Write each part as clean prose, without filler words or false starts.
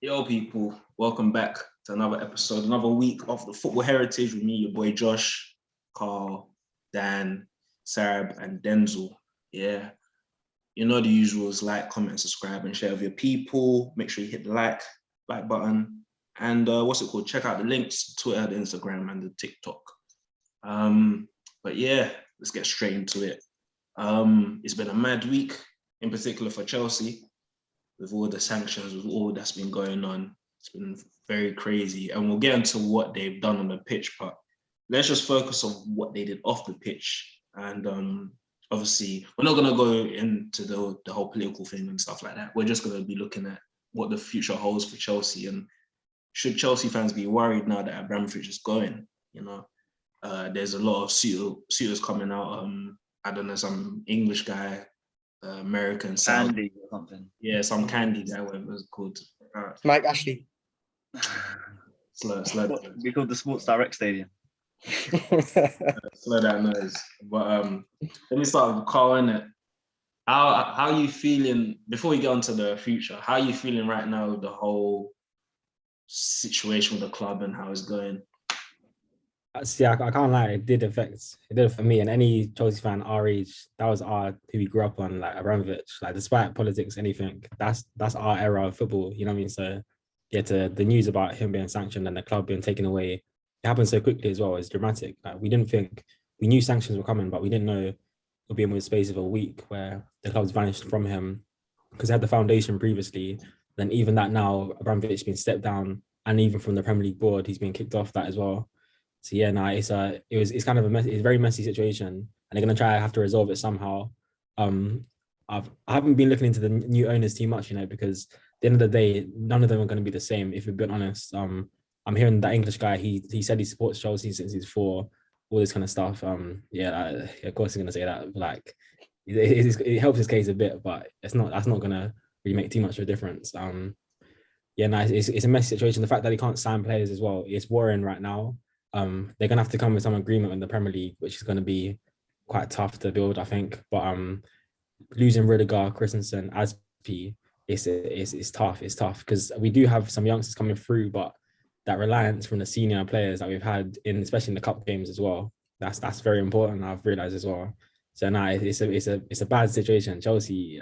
Yo, people, welcome back to another episode, another week of the Football Heritage with me, your boy Josh, Carl, Dan, Sarab, and Denzel. Yeah, you know the usuals: like, comment, subscribe, and share with your people. Make sure you hit the like button, and what's it called? Check out the links: Twitter, the Instagram, and the TikTok. But yeah, let's get straight into it. It's been a mad week, in particular for Chelsea, with all the sanctions, with all that's been going on. It's been very crazy. And we'll get into what they've done on the pitch, but let's just focus on what they did off the pitch. And obviously, we're not going to go into the whole political thing and stuff like that. We're just going to be looking at what the future holds for Chelsea. And should Chelsea fans be worried now that Abramovich is going? You know, there's a lot of suitors coming out. I don't know, some English guy, American, Sandy or something. Yeah, some candy guy, whatever it's called. Mike Ashley. Slow. We called the Sports Direct Stadium. Slow that noise. But let me start with Carl, innit? How are you feeling, before we get on to the future, how are you feeling right now with the whole situation with the club and how it's going? See, I can't lie, it did it for me and any Chelsea fan our age. That was who we grew up on, like Abramovich. Like, despite politics, anything, that's our era of football, you know what I mean? So yeah, the news about him being sanctioned and the club being taken away, it happened so quickly as well. It's dramatic. Like, we knew sanctions were coming, but we didn't know it would be in the space of a week where the club's vanished from him, because they had the foundation previously. Then even that now, Abramovich's been stepped down, and even from the Premier League board, he's been kicked off that as well. So yeah, no, it's kind of it's a very messy situation, and they're gonna have to resolve it somehow. I haven't been looking into the new owners too much, because at the end of the day, none of them are going to be the same. If we're being honest, I'm hearing that English guy. He said he supports Chelsea since he's 4, all this kind of stuff. Of course he's gonna say that. But like, it helps his case a bit, but that's not gonna really make too much of a difference. It's a messy situation. The fact that he can't sign players as well, it's worrying right now. They're gonna have to come with some agreement in the Premier League, which is gonna be quite tough to build, I think. But losing Rudiger, Christensen, Aspi, it's tough. It's tough because we do have some youngsters coming through, but that reliance from the senior players that we've had especially in the cup games as well, that's very important. I've realised as well. So now it's a bad situation. Chelsea,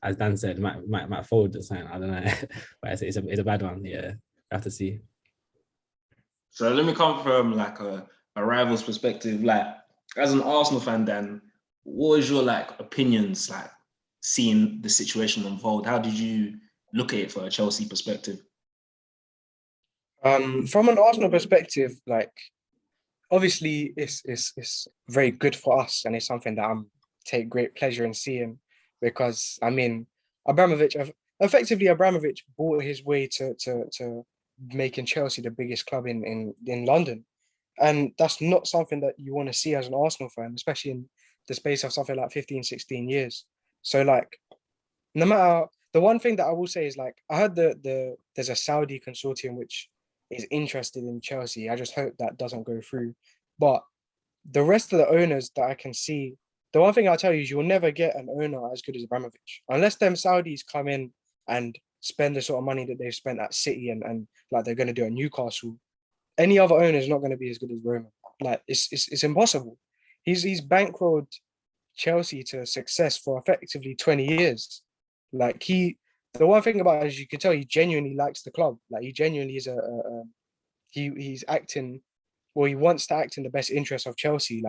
as Dan said, might fold or something. I don't know, but it's a bad one. Yeah, we have to see. So let me come from like a rival's perspective. Like, as an Arsenal fan, Dan, what was your opinions seeing the situation unfold? How did you look at it for a Chelsea perspective? From an Arsenal perspective, obviously it's very good for us, and it's something that I take great pleasure in seeing, because I mean, Abramovich bought his way to making Chelsea the biggest club in London. And that's not something that you want to see as an Arsenal fan, especially in the space of something like 15, 16 years. So no matter, the one thing that I will say is I heard there's a Saudi consortium which is interested in Chelsea. I just hope that doesn't go through. But the rest of the owners that I can see, the one thing I'll tell you is you'll never get an owner as good as Abramovich. Unless them Saudis come in and spend the sort of money that they've spent at City and like they're going to do at Newcastle, any other owner is not going to be as good as Roman. It's impossible. He's bankrolled Chelsea to success for effectively 20 years. The one thing about it is you can tell he genuinely likes the club. He genuinely is he's acting, he wants to act in the best interest of Chelsea.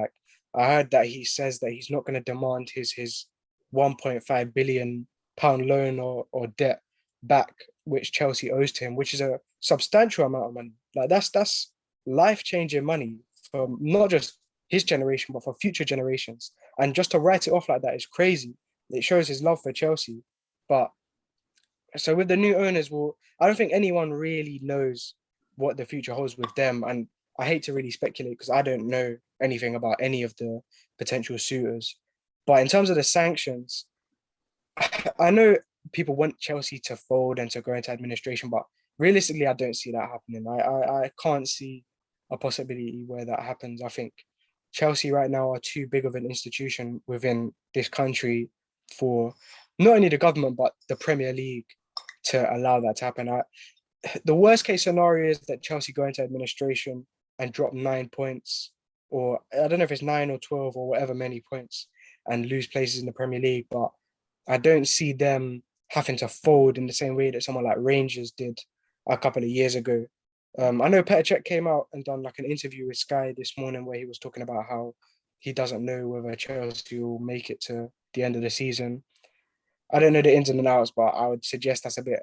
I heard that he says that he's not going to demand his 1.5 billion pound loan or debt back, which Chelsea owes to him, which is a substantial amount of money. That's life-changing money for not just his generation, but for future generations. And just to write it off like that is crazy. It shows his love for Chelsea. But so with the new owners, I don't think anyone really knows what the future holds with them. And I hate to really speculate because I don't know anything about any of the potential suitors. But in terms of the sanctions, I know people want Chelsea to fold and to go into administration, but realistically, I don't see that happening. I can't see a possibility where that happens. I think Chelsea right now are too big of an institution within this country for not only the government, but the Premier League to allow that to happen. the worst case scenario is that Chelsea go into administration and drop 9 points, or I don't know if it's 9 or 12 or whatever many points, and lose places in the Premier League. But I don't see them having to fold in the same way that someone like Rangers did a couple of years ago. I know Petr Cech came out and done like an interview with Sky this morning where he was talking about how he doesn't know whether Chelsea will make it to the end of the season. I don't know the ins and outs, but I would suggest that's a bit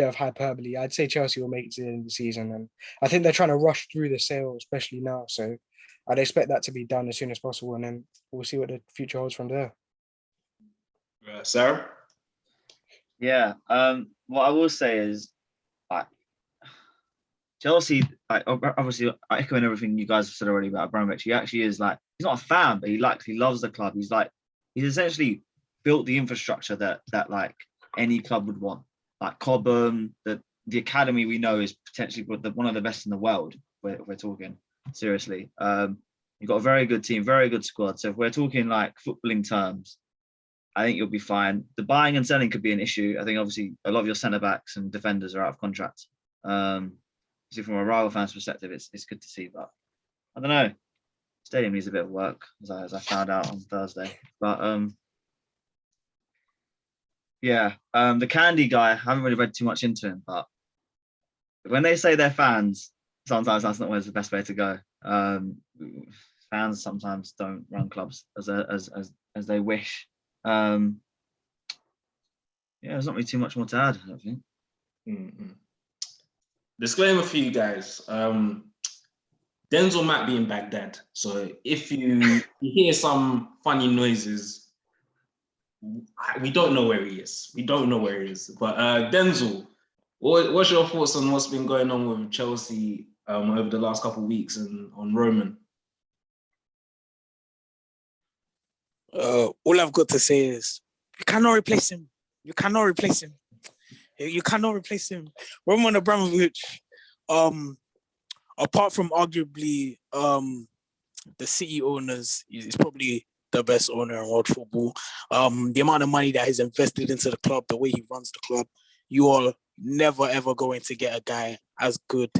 of hyperbole. I'd say Chelsea will make it to the end of the season, and I think they're trying to rush through the sale, especially now. So I'd expect that to be done as soon as possible, and then we'll see what the future holds from there. Sarah? Yeah. What I will say is, like, Chelsea, like, obviously, echoing everything you guys have said already about Abramovich, he actually is like, he's not a fan, but he loves the club. He's essentially built the infrastructure that like any club would want. Like Cobham, the academy we know is potentially one of the best in the world. We're talking seriously. You've got a very good team, very good squad. So if we're talking like footballing terms, I think you'll be fine. The buying and selling could be an issue. I think obviously a lot of your centre backs and defenders are out of contract. So from a rival fan's perspective, it's good to see, but I don't know. Stadium needs a bit of work, as I found out on Thursday. But the Candy guy, I haven't really read too much into him, but when they say they're fans, sometimes that's not always the best way to go. Fans sometimes don't run clubs as they wish. There's not really too much more to add, I don't think. Mm-hmm. Disclaimer for you guys. Denzel might be in Baghdad. So if you hear some funny noises, we don't know where he is. But Denzel, what's your thoughts on what's been going on with Chelsea over the last couple of weeks and on Roman? All I've got to say is you cannot replace him. Roman Abramovich, apart from arguably the City owners, is probably the best owner in world football. The amount of money that he's invested into the club, the way he runs the club, you are never ever going to get a guy as good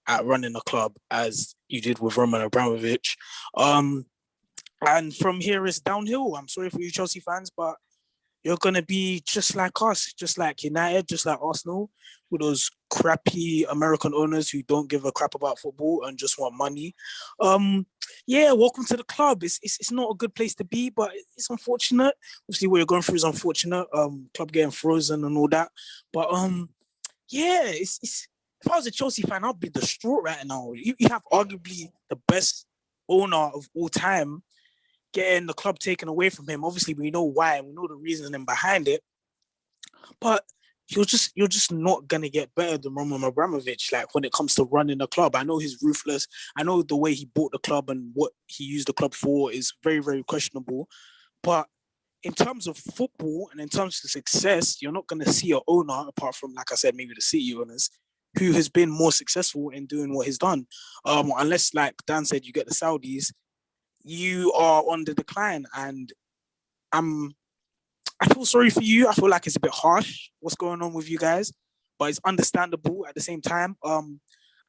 at running a club as you did with Roman Abramovich. And from here it's downhill. I'm sorry for you Chelsea fans, but you're going to be just like us, just like United, just like Arsenal, with those crappy American owners who don't give a crap about football and just want money. Welcome to the club. It's not a good place to be, but it's unfortunate. Obviously, what you're going through is unfortunate. Club getting frozen and all that. But if I was a Chelsea fan, I'd be distraught right now. You have arguably the best owner of all time getting the club taken away from him. Obviously, we know why and we know the reasoning behind it. But you're just not gonna get better than Roman Abramovich. Like when it comes to running a club, I know he's ruthless. I know the way he bought the club and what he used the club for is very, very questionable. But in terms of football and in terms of success, you're not gonna see an owner apart from, like I said, maybe the City owners, who has been more successful in doing what he's done. Unless, like Dan said, you get the Saudis, you are on the decline, and I feel sorry for you. I feel like it's a bit harsh what's going on with you guys, but it's understandable at the same time. And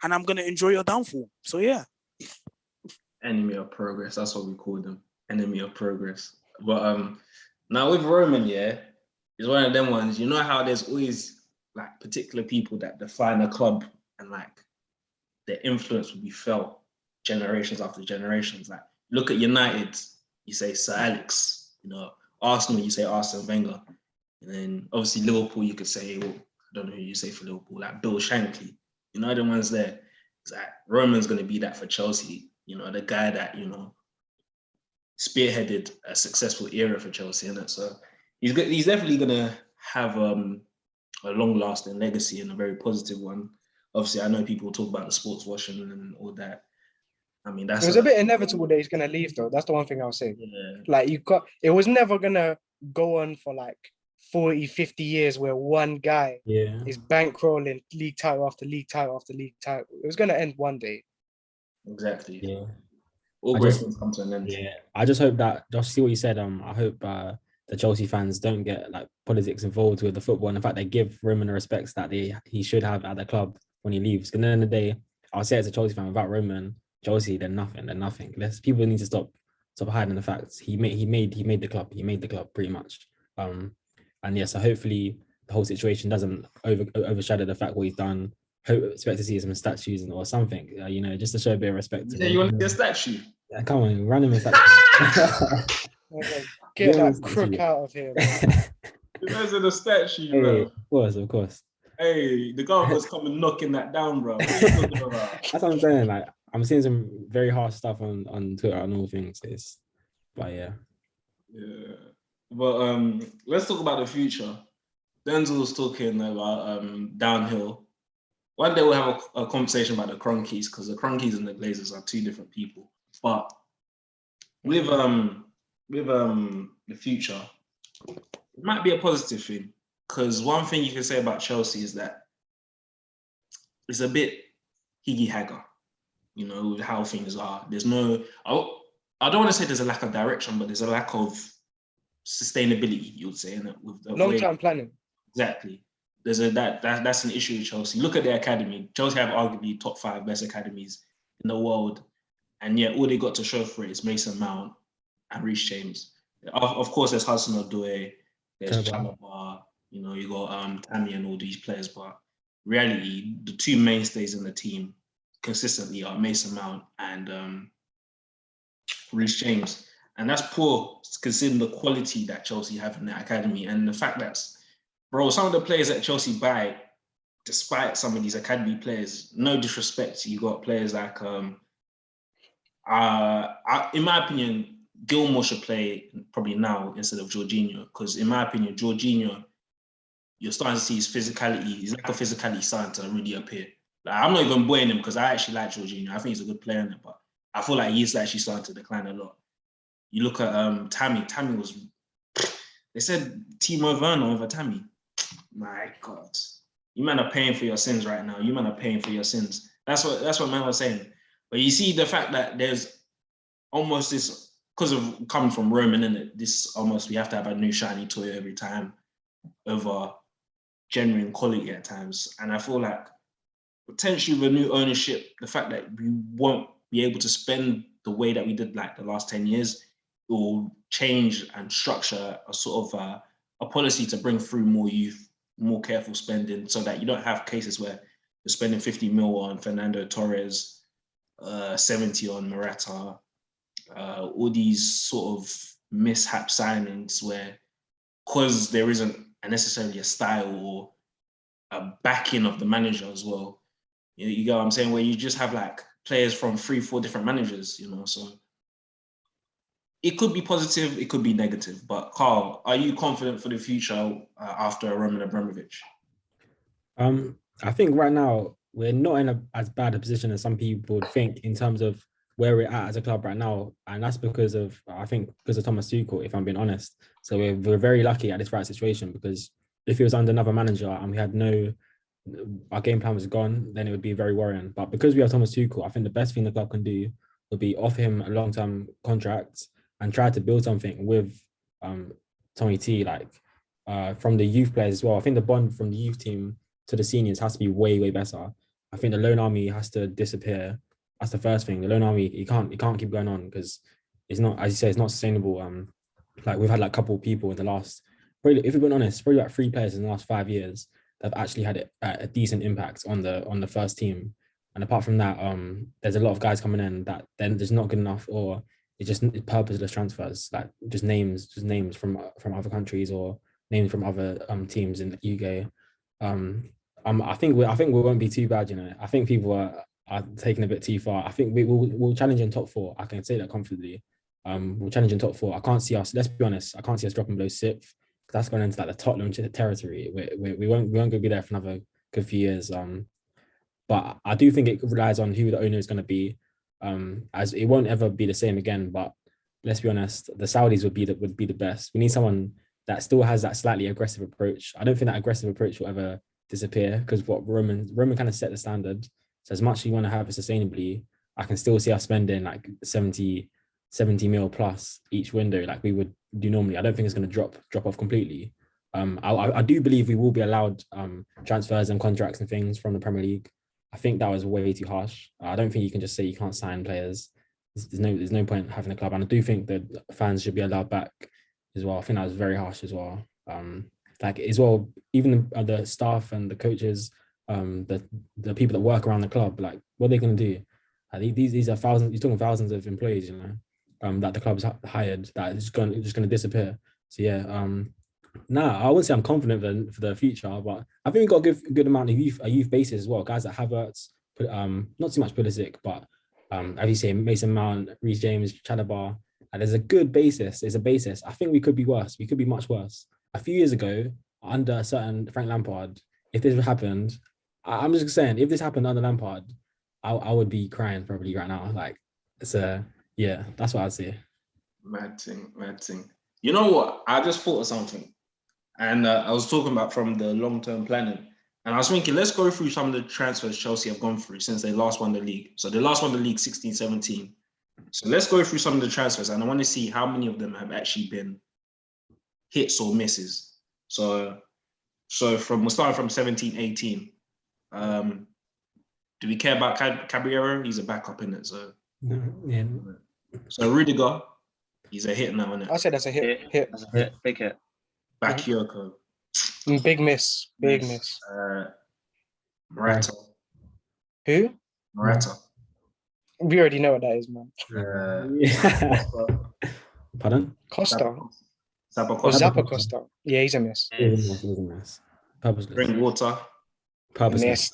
I'm gonna enjoy your downfall. So yeah. Enemy of progress. That's what we call them. Enemy of progress. But now with Roman, he's one of them ones. You know how there's always like particular people that define a club and like their influence will be felt generations after generations. Like look at United, you say Sir Alex. You know, Arsenal, you say Arsene Wenger. And then obviously Liverpool, you could say, well, I don't know who you say for Liverpool, like Bill Shankly. You know, the ones there. It's like Roman's going to be that for Chelsea. You know, the guy that, you know, spearheaded a successful era for Chelsea, innit? So he's definitely going to have a long-lasting legacy and a very positive one. Obviously, I know people talk about the sports washing and all that. I mean, that's it was a bit inevitable that he's gonna leave, though. That's the one thing I'll say. Yeah. Like it was never gonna go on for like 40, 50 years where one guy is bankrolling league title after league title after league title. It was gonna end one day. Exactly. Yeah. All great things come to an end. Yeah. I just hope that, just see what you said. I hope the Chelsea fans don't get like politics involved with the football, and in fact they give Roman the respects that he should have at the club when he leaves. Because at the end of the day, I'll say as a Chelsea fan, without Roman, Chelsea, they're nothing. They're nothing. People need to stop hiding the facts. He made the club. He made the club pretty much. And yeah, so hopefully the whole situation doesn't overshadow the fact what he's done. Expect to see some statues or something, just to show a bit of respect. Yeah, you want to see a statue? Yeah, come on, run him a statue. Get that crook out of here, man. There's a statue, Hey, bro. of course. Hey, the government's coming knocking that down, bro. What are you talking about? That's what I'm saying. Like, I'm seeing some very harsh stuff on Twitter and all things. But yeah. Yeah. But let's talk about the future. Denzel was talking about downhill. One day we'll have a conversation about the Cronkies, because the Cronkies and the Glazers are two different people. But with the future, it might be a positive thing. Because one thing you can say about Chelsea is that it's a bit higgy-hagger, with how things are. There's no, I don't want to say there's a lack of direction, but there's a lack of sustainability, you would say, in it, with the Long-term planning. Exactly. That's an issue with Chelsea. Look at their academy. Chelsea have arguably top 5 best academies in the world, and yet all they got to show for it is Mason Mount and Reece James. Of course, there's Hudson-Odoi, there's Chalobah, you got Tammy and all these players, but reality, the two mainstays in the team consistently are Mason Mount and Reece James. And that's poor considering the quality that Chelsea have in their academy, and the fact that, bro, some of the players that Chelsea buy, despite some of these academy players, no disrespect, you got players like, in my opinion, Gilmore should play probably now instead of Jorginho, because in my opinion, Jorginho, you're starting to see his physicality. He's like a physicality starting to really appear. Like, I'm not even buying him because I actually like Jorginho. I think he's a good player in it, but I feel like he's actually starting to decline a lot. You look at Tammy. Tammy was, they said Timo Werner over Tammy. My God, you man are paying for your sins right now. You man are paying for your sins. That's what man was saying. But you see the fact that there's almost this, because of coming from Roman, and this almost, we have to have a new shiny toy every time over genuine quality at times. And I feel like potentially with new ownership, the fact that we won't be able to spend the way that we did like the last 10 years, it will change and structure a sort of a policy to bring through more youth, more careful spending, so that you don't have cases where you're spending 50 mil on Fernando Torres, 70 on Morata, all these sort of mishap signings where, because there isn't necessarily a style or a backing of the manager as well. You get what I'm saying? Where you just have like players from 3-4 different managers, so it could be positive, it could be negative. But Carl, are you confident for the future after Roman Abramovich? I think right now we're not in as bad a position as some people would think in terms of where we're at as a club right now, and that's because of Thomas Tuchel, if I'm being honest. So we're very lucky at this right situation, because if it was under another manager and we had our game plan was gone, then it would be very worrying. But because we have Thomas Tuchel, I think the best thing the club can do would be offer him a long-term contract and try to build something with Tommy T, from the youth players as well. I think the bond from the youth team to the seniors has to be way, way better. I think the loan army has to disappear. That's the first thing. The loan army, it can't keep going on, because it's not, as you say, it's not sustainable. We've had a couple of people in the last, probably, if we're being honest, probably 3 players in the last 5 years that have actually had a decent impact on the first team. And apart from that, there's a lot of guys coming in that then there's not good enough, or it's just purposeless transfers, like just names from other countries or names from other teams in the UK. I think we won't be too bad. I think people are taking a bit too far. I think we'll challenge in top 4. I can say that confidently. We'll challenge in top 4. I can't see us. Let's be honest. I can't see us dropping below 6th. That's going into the Tottenham territory. We won't go be there for another good few years. But I do think it relies on who the owner is going to be. As it won't ever be the same again. But let's be honest, the Saudis would be the best. We need someone that still has that slightly aggressive approach. I don't think that aggressive approach will ever disappear, because what Roman kind of set the standard. So as much as you want to have it sustainably, I can still see us spending like 70 70 mil plus each window like we would do normally. I don't think it's going to drop off completely. I do believe we will be allowed transfers and contracts and things from the Premier League. I think that was way too harsh. I don't think you can just say you can't sign players. There's no point having a club, and I do think that fans should be allowed back as well. I think that was very harsh as well. Like as well, even the staff and the coaches, the people that work around the club, like what are they going to do? These are thousands. You're talking thousands of employees, that the club's hired that is just going to disappear. So yeah, I wouldn't say I'm confident for the future, but I think we've got a good amount of youth basis as well. Guys like Havertz, not too much Pulisic, but as you say, Mason Mount, Reece James, Chalobah. There's a good basis. There's a basis. I think we could be worse. We could be much worse. A few years ago, under certain Frank Lampard, if this happened, I'm just saying, if this happened under Lampard, I would be crying probably right now. Like, it's yeah, that's what I'd say. Mad thing. You know what? I just thought of something. And I was talking about from the long-term planning. And I was thinking, let's go through some of the transfers Chelsea have gone through since they last won the league. So they last won the league 16-17. So let's go through some of the transfers. And I want to see how many of them have actually been hits or misses. So we're starting from 17-18. Do we care about Caballero? He's a backup, isn't it? So, yeah. So Rudiger, he's a hit now, isn't it? I say that's a hit. That's a hit. Big hit. Bakayoko. Big miss. Morata. Who? Morata. We already know what that is, man. Pardon? Costa. Zappa Zappa Costa. Yeah, he's a miss. He's a mess. Purposeless. Drink water. Purposeless.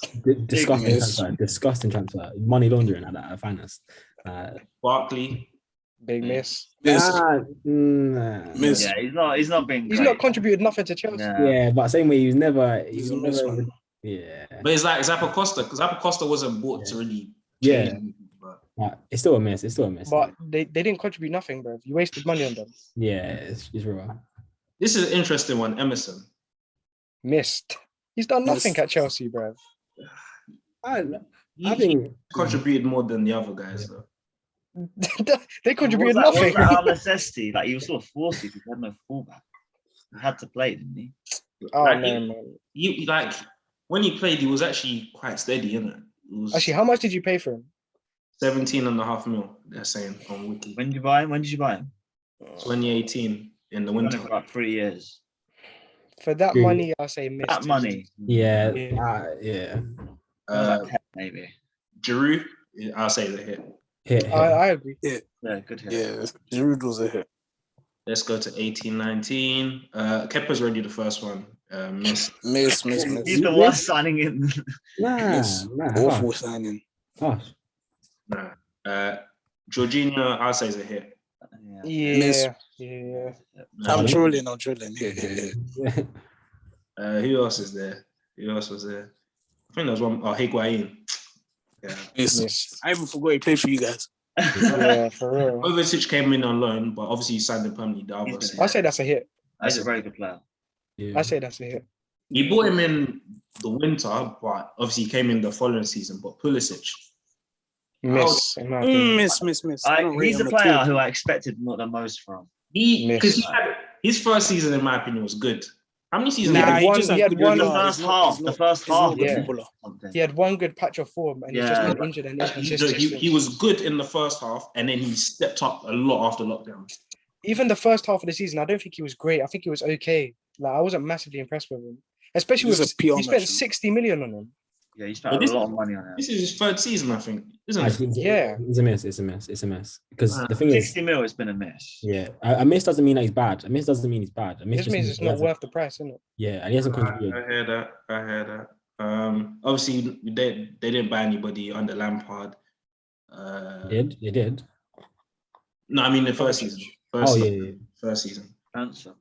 Disgusting transfer. Money laundering at that finest. Barkley. Big miss. Miss. Yeah, he's not being. He's great. not contributed nothing to Chelsea. Yeah, but same way he was never. He's a miss, man. Yeah. But it's like Zappa Costa, because Zappa Costa wasn't bought to really Yeah. change anything, but It's still a miss. But they didn't contribute nothing, bro. You wasted money on them. Yeah, it's real. this is an interesting one. Emerson. Missed. He's done nothing Missed. at Chelsea, bro. I He think contributed more than the other guys, though. They contributed Was nothing. that our necessity? Like he was sort of forced to because he had no fullback. He had to play, didn't he? Oh Like, no, man. You like when he played, he was actually quite steady, isn't it? It was Actually, how much did you pay for him? 17.5 mil, they're saying on Wiki. When did you buy him? When did you buy him? 2018 in the Done it winter. for like 3 years. For that Really? money, I'll say missed. That money. yeah. Yeah. Like 10 maybe. Giroud, I'll say the hit. Hit. I agree. Yeah, good hit. Yeah, Giroud was a hit. Let's go to 18-19. Kepa's already the first one. Miss. Miss. He's the worst signing in. Miss. Awful signing. Gosh. Nah. Jorginho, I'll say is a hit. Yeah. Miss. Yeah. Nah. I'm trolling. Yeah. Who else is there? Who else was there? I think there was one. Oh, Higuain. Yeah. Miss. I even forgot he played for you guys. Yeah, for real. Kovacic came in on loan, but obviously he signed him permanently. The other He's I say that's a hit. He's a very good player. Yeah. I say that's a hit. He bought him in the winter, but obviously he came in the following season. But Pulisic, Miss. In my opinion. Miss. I don't rate He's the him player at all. who I expected not the most from. because his first season, in my opinion, was good. How many seasons? Nah, did he just had one- The first half. He's Yeah. not good. Something. He had one good patch of form and he's just Yeah. been injured and he, inconsistent. he was good in the first half, and then he stepped up a lot after lockdown. Even the first half of the season, I don't think he was great. I think he was okay. Like I wasn't massively impressed with him, especially He's with a PR he spent machine. 60 million on him. Yeah, he But spent this- a lot of money on This it. is his third season, I think, isn't it? Actually, Yeah. It's a miss. Because the thing is, 60 mil has been a miss. yeah, a miss doesn't mean that he's bad. A miss doesn't mean he's bad. A miss This just means means it's he not hasn't- worth the price, isn't it? Yeah, and he hasn't contributed. I hear that. Obviously, they didn't buy anybody under Lampard. They did. No, I mean the first season. First season. Transfer.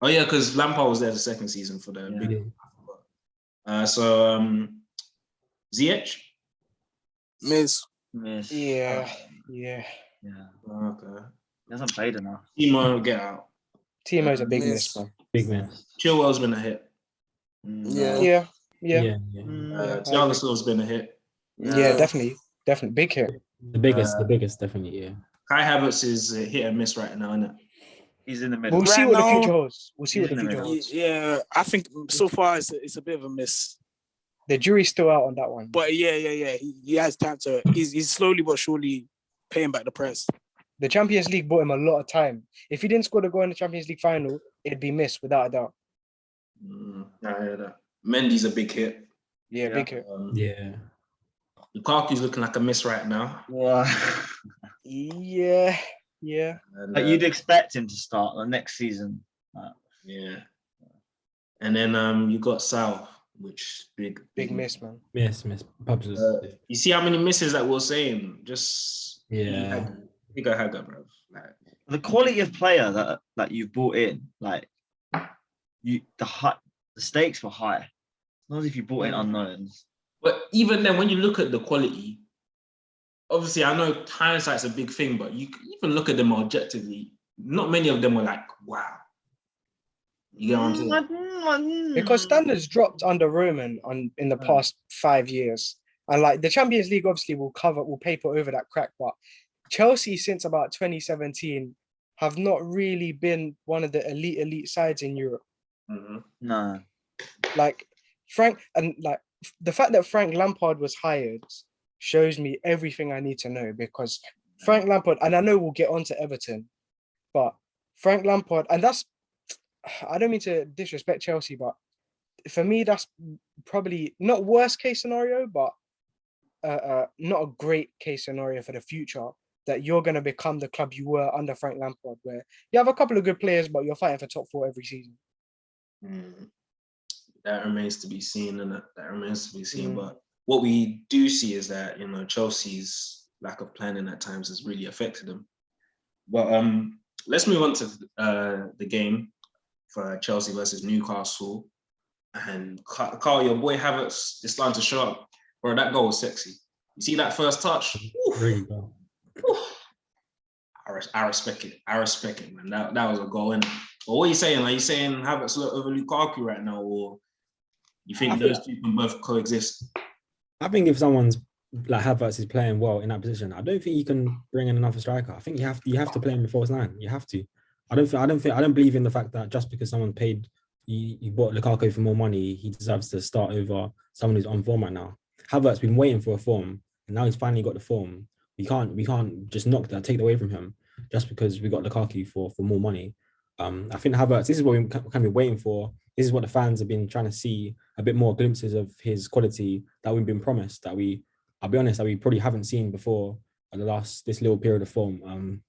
Oh yeah, because Lampard was there the second season for the Yeah. big. So Ziyech. Miss. Miss. Yeah. Yeah. Okay. He hasn't played enough. Timo, get out. Timo's a big Miss. miss, man. Big miss. Chilwell's been a hit. Yeah. Yeah. Thiago Silva's been a hit. Yeah, definitely. Big hit. The biggest, definitely. Yeah. Kai Havertz is hit and miss right now, isn't it? He's in the middle. We'll see Right what the now, future holds. We'll see he's what the in the future middle. holds. Yeah, I think so far it's a bit of a miss. The jury's still out on that one. But yeah. He has time to. He's slowly but surely paying back the price. The Champions League bought him a lot of time. If he didn't score the goal in the Champions League final, it'd be missed without a doubt. I hear that. Mendy's a big hit. Yeah, big hit. Yeah. Lukaku's looking like a miss right now. Wow. Yeah. And, Like you'd expect him to start the next season. yeah. And then you got Sal, which Big miss, man. Miss. Pubs. you see how many misses that we're saying? Just Yeah. Bigger Haga, bro. Like, The quality of player that you brought in, like the stakes were high. Not as if you brought in unknowns. but even then, when you look at the quality, obviously I know hindsight's a big thing, but you can even look at them objectively. Not many of them were like, wow. You get what I'm saying? Because standards dropped under Roman in the past 5 years. And like the Champions League obviously will paper over that crack, but Chelsea since about 2017 have not really been one of the elite sides in Europe. No. Like the fact that Frank Lampard was hired shows me everything I need to know, because Frank Lampard, and I know we'll get on to Everton, but Frank Lampard, and I don't mean to disrespect Chelsea, but for me, that's probably not worst case scenario, but not a great case scenario for the future, that you're going to become the club you were under Frank Lampard, where you have a couple of good players, but you're fighting for top 4 every season. That remains to be seen, and that remains to be seen. But what we do see is that, Chelsea's lack of planning at times has really affected them. But let's move on to the game for Chelsea versus Newcastle. And Carl, your boy Havertz is starting to show up. Bro, that goal was sexy. You see that first touch? Really well. I respect it. I respect it, man. That was a goal, innit? But what are you saying? Are you saying Havertz over Lukaku right now, or you think those two can both coexist? I think if someone's like Havertz is playing well in that position, I don't think you can bring in another striker. I think you have to play him in false line. You have to. I don't believe in the fact that just because someone paid you bought Lukaku for more money, he deserves to start over someone who's on form right now. Havertz been waiting for a form, and now he's finally got the form. We can't just take it away from him just because we got Lukaku for more money. I think Havertz, this is what we can be waiting for. This is what the fans have been trying to see, a bit more glimpses of his quality that we've been promised, I'll be honest, that we probably haven't seen before this little period of form.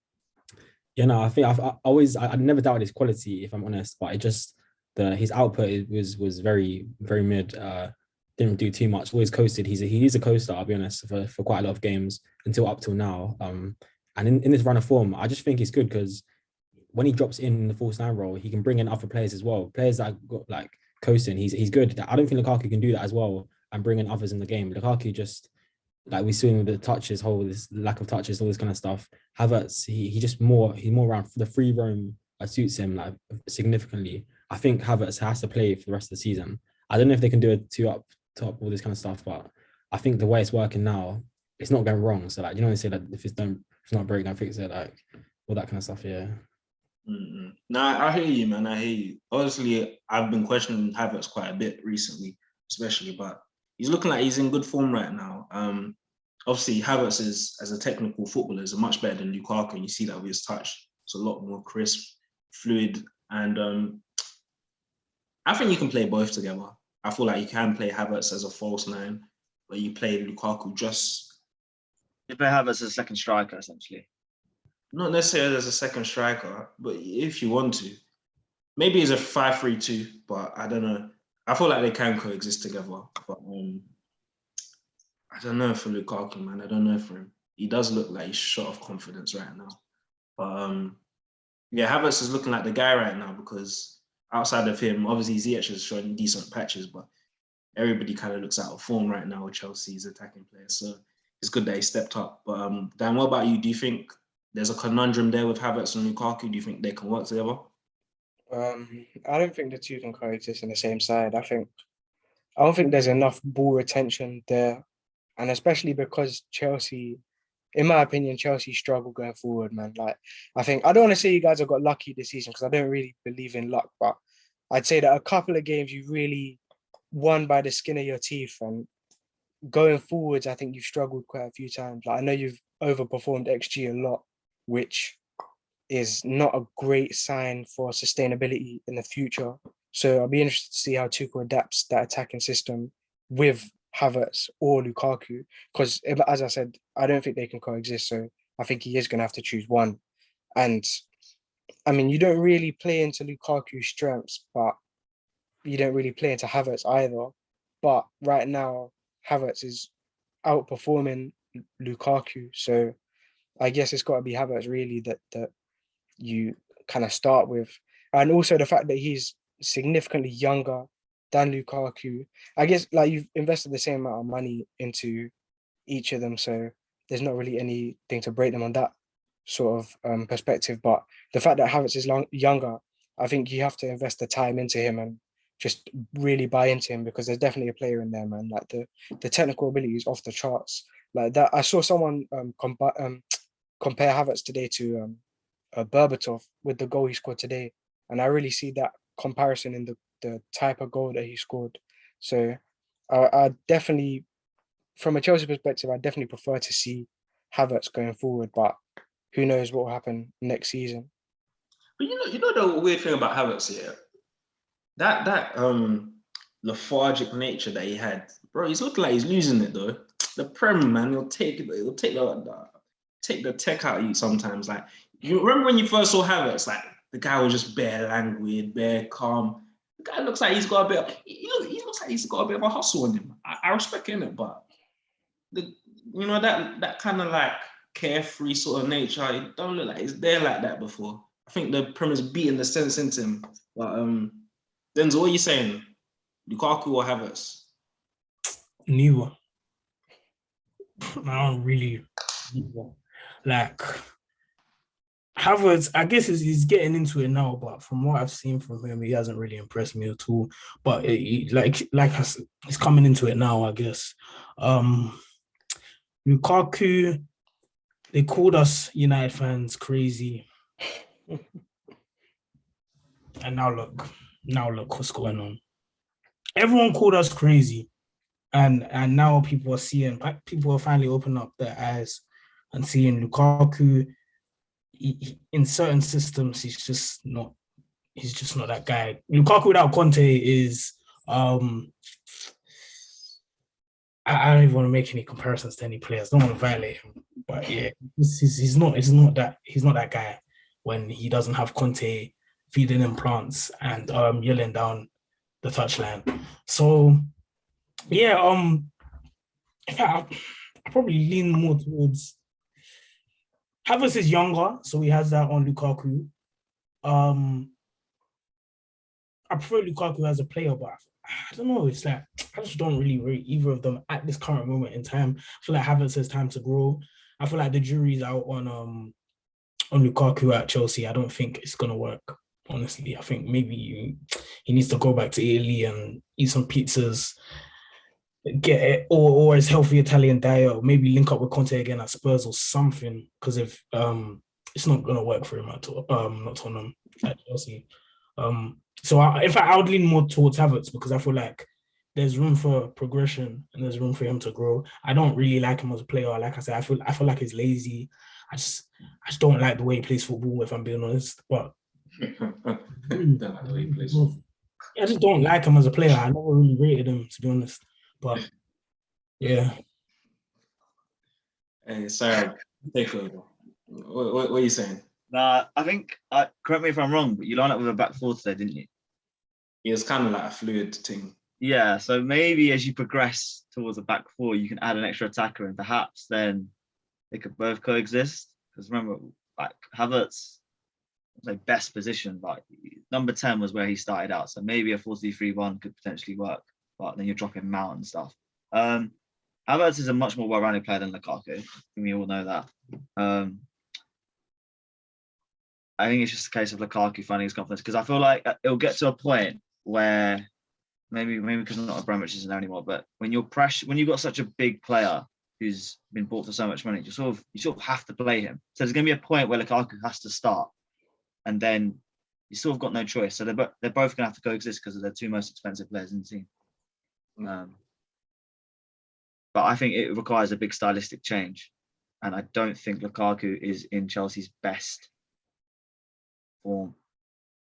I think I never doubted his quality, if I'm honest, but it just his output was very, very mid. Didn't do too much. Always coasted. He is a coaster, I'll be honest, for quite a lot of games up till now. And in this run of form, I just think it's good because when he drops in the false nine role, he can bring in other players as well. Players that got like coasting. He's good. I don't think Lukaku can do that as well and bring in others in the game. Lukaku just, like we see with the touches, this lack of touches, all this kind of stuff. Havertz, he's more around for the free roam suits him like significantly. I think Havertz has to play for the rest of the season. I don't know if they can do a 2-up, all this kind of stuff, but I think the way it's working now, it's not going wrong. So like, they say that if it's not break, don't fix it, like all that kind of stuff. Yeah. No, I hear you, man. I hear you. Honestly, I've been questioning Havertz quite a bit recently, especially, but he's looking like he's in good form right now. Obviously, Havertz as a technical footballer is much better than Lukaku, and you see that with his touch. It's a lot more crisp, fluid, and I think you can play both together. I feel like you can play Havertz as a false nine, but you play Lukaku just... You play Havertz as a second striker, essentially. Not necessarily as a second striker, but if you want to. Maybe it's a 5-3-2, but I don't know. I feel like they can coexist together. But I don't know for Lukaku, man. I don't know for him. He does look like he's short of confidence right now. But Havertz is looking like the guy right now because outside of him, obviously Ziyech is showing decent patches, but everybody kind of looks out of form right now with Chelsea's attacking players. So it's good that he stepped up. But Dan, what about you? Do you think there's a conundrum there with Havertz and Lukaku? Do you think they can work together? I don't think the two can coexist in the same side. I don't think there's enough ball retention there, and especially because Chelsea in my opinion, Chelsea struggle going forward, man. Like, I think I don't want to say you guys have got lucky this season because I don't really believe in luck, but I'd say that a couple of games you really won by the skin of your teeth, and going forwards, I think you've struggled quite a few times. Like, I know you've overperformed XG a lot, which is not a great sign for sustainability in the future. So I'll be interested to see how Tuchel adapts that attacking system with Havertz or Lukaku, because as I said, I don't think they can coexist. So I think he is going to have to choose one. And I mean, you don't really play into Lukaku's strengths, but you don't really play into Havertz either. But right now, Havertz is outperforming Lukaku. So I guess it's got to be Havertz really that you kind of start with. And also the fact that he's significantly younger than Lukaku. I guess like you've invested the same amount of money into each of them. So there's not really anything to break them on that sort of perspective. But the fact that Havertz is younger, I think you have to invest the time into him and just really buy into him, because there's definitely a player in there, man. Like the technical ability is off the charts. Like that, I saw someone compare Havertz today to Berbatov with the goal he scored today, and I really see that comparison in the type of goal that he scored. So I definitely, from a Chelsea perspective, I definitely prefer to see Havertz going forward, but who knows what will happen next season. But you know the weird thing about Havertz here, that lethargic nature that he had, bro. He's looking like he's losing it though. The Prem, man, he'll take the tech out of you sometimes. Like, you remember when you first saw Havertz, like the guy was just bare languid, bare calm. The guy looks like he's got a bit. He looks like he's got a bit of a hustle on him. I respect him, but that kind of like carefree sort of nature, it don't look like he's there like that before. I think the Prem beating the sense into him. But Denzel, what are you saying? Lukaku or Havertz? Neither. I don't really like Havertz. I guess he's getting into it now, but from what I've seen from him, he hasn't really impressed me at all. But he's coming into it now, I guess. Lukaku, they called us United fans crazy, and now look what's going on. Everyone called us crazy. And now people are finally opening up their eyes and seeing Lukaku. In certain systems, he's just not that guy. Lukaku without Conte is I don't even want to make any comparisons to any players. I don't want to violate him, but yeah, he's not that guy when he doesn't have Conte feeding him plants and yelling down the touchline. So yeah, in fact, I probably lean more towards Havertz is younger, so he has that on Lukaku. I prefer Lukaku as a player, but I don't know. It's like I just don't really rate either of them at this current moment in time. I feel like Havertz has time to grow. I feel like the jury's out on Lukaku at Chelsea. I don't think it's gonna work. Honestly, I think maybe he needs to go back to Italy and eat some pizzas. Get it, or his healthy Italian diet, or maybe link up with Conte again at Spurs or something. Because if it's not gonna work for him at all, not Tottenham, at Chelsea. So in fact, I would lean more towards Havertz because I feel like there's room for progression and there's room for him to grow. I don't really like him as a player. Like I said, I feel like he's lazy. I just don't like the way he plays football, if I'm being honest. But Don't like the way he plays football. I just don't like him as a player. I never really rated him, to be honest. But yeah. Hey, sorry, take over. What are you saying? Nah, I think, correct me if I'm wrong, but you line up with a back four today, didn't you? Yeah, it's kind of like a fluid thing. Yeah, so maybe as you progress towards a back four, you can add an extra attacker, and perhaps then they could both coexist. Because remember, like Havertz was like best position, like number 10 was where he started out. So maybe a 4-3-1 could potentially work, but then you're dropping Mount and stuff. Havertz is a much more well-rounded player than Lukaku. We all know that. I think it's just a case of Lukaku finding his confidence, because I feel like it'll get to a point where maybe because not Abramovich isn't there anymore, but when you've got such a big player who's been bought for so much money. You sort of have to play him. So there's going to be a point where Lukaku has to start, and then you sort of got no choice. So they're both going to have to coexist because they're the two most expensive players in the team. But I think it requires a big stylistic change, and I don't think Lukaku is in Chelsea's best form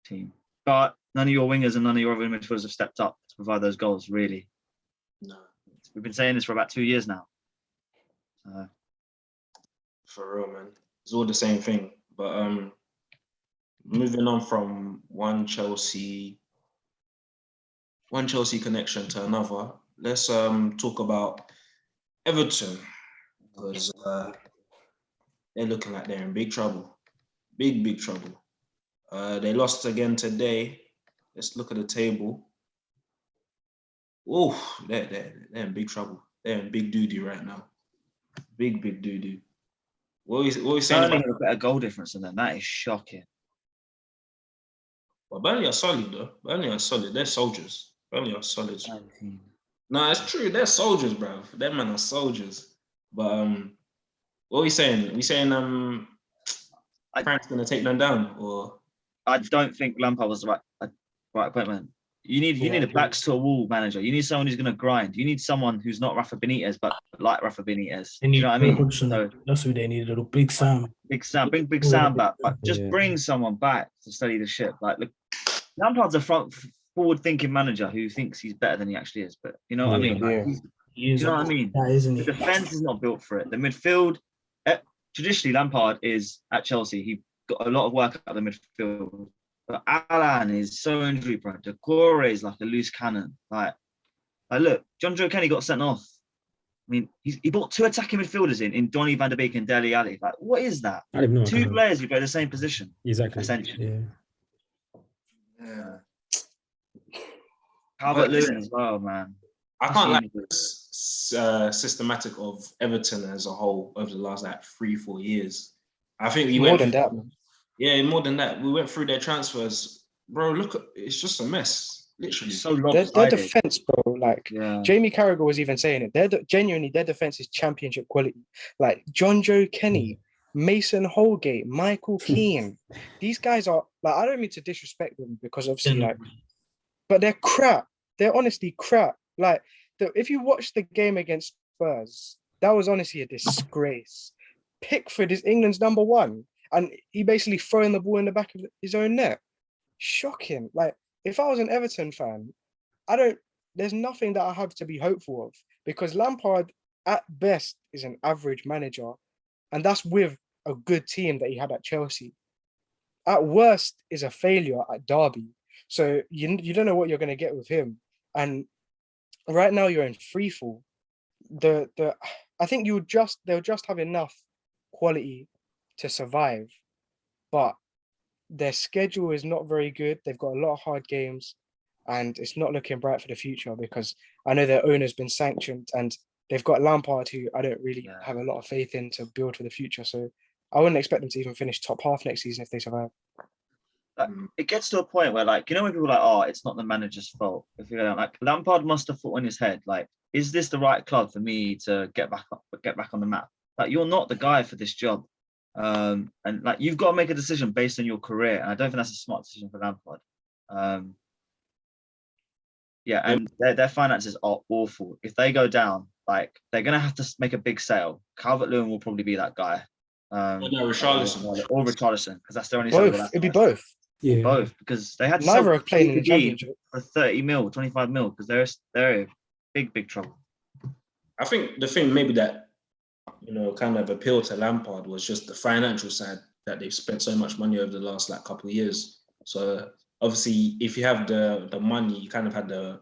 team. But none of your wingers and none of your other midfielders have stepped up to provide those goals, really. No, We've been saying this for about 2 years now. for real, man. It's all the same thing. But moving on from one Chelsea connection to another, let's talk about Everton, because they're looking like they're in big trouble. Big trouble. They lost again today. Let's look at the table. Oh, they're in big trouble. They're in big doo-doo right now. Big doo-doo. What are you saying Burnley about have a better goal difference than them. That is shocking. Well, Burnley are solid though. Burnley are solid. They're soldiers. Burnley are solid. 19. No, it's true. They're soldiers, bro. Them men are soldiers. But what are we saying? We saying Frank's gonna take them down, or I don't think Lampard was the right appointment. You need a backs to a wall manager. You need someone who's going to grind. You need someone who's not Rafa Benitez, but like Rafa Benitez. They need you know what I mean? Hudson. So, That's who they need. Little Big Sam. Big Sam, bring Big Sam back. But just bring someone back to steady the ship. Like, look, Lampard's a forward-thinking manager who thinks he's better than he actually is. But you know what I mean? Like, you know what I mean? That isn't The he? defense is not built for it. The midfield, traditionally, Lampard is at Chelsea. He got a lot of work out of the midfield. But Alan is so injury prone. Decore is like a loose cannon. Like look, John Joe Kenny got sent off. I mean, he brought 2 attacking midfielders in Donny van der Beek and Dele Alli. Like, what is that? I don't even know. 2 players who play the same position. Exactly. Essentially. yeah. Havertz as well, man. I can't like this systematic of Everton as a whole over the last 3-4 years. I think we more than that, man. Yeah, more than that. We went through their transfers, bro. Look, it's just a mess, literally. So their defense, bro. Like yeah. Jamie Carragher was even saying it. Genuinely, their defense is championship quality. Like John Joe Kenny, Mason Holgate, Michael Keane. These guys are like, I don't mean to disrespect them because obviously but they're crap. They're honestly crap. Like if you watch the game against Spurs, that was honestly a disgrace. Pickford is England's number 1. And he basically throwing the ball in the back of his own net. Shocking. Like, if I was an Everton fan, there's nothing that I have to be hopeful of because Lampard, at best, is an average manager. And that's with a good team that he had at Chelsea. At worst, is a failure at Derby. So you don't know what you're going to get with him. And right now, you're in freefall. I think they'll just have enough quality to survive, but their schedule is not very good. They've got a lot of hard games and it's not looking bright for the future because I know their owner's been sanctioned and they've got Lampard, who I don't really have a lot of faith in to build for the future. So I wouldn't expect them to even finish top half next season if they survive. It gets to a point where, like, you know, when people are like, oh, it's not the manager's fault. If you're like, Lampard must have thought on his head, like, is this the right club for me to get back on the map? Like, you're not the guy for this job. And like, you've got to make a decision based on your career, and I don't think that's a smart decision for Lampard. And their finances are awful. If they go down, like, they're gonna have to make a big sale. Calvert-Lewin will probably be that guy. Richarlison, because that's their only both. It'd be both. Yeah, both, because they had neither are playing in the championship for 30 mil, 25 mil, because they're in big trouble. I think the thing maybe that kind of appeal to Lampard was just the financial side, that they've spent so much money over the last couple of years. So obviously, if you have the money, you kind of had the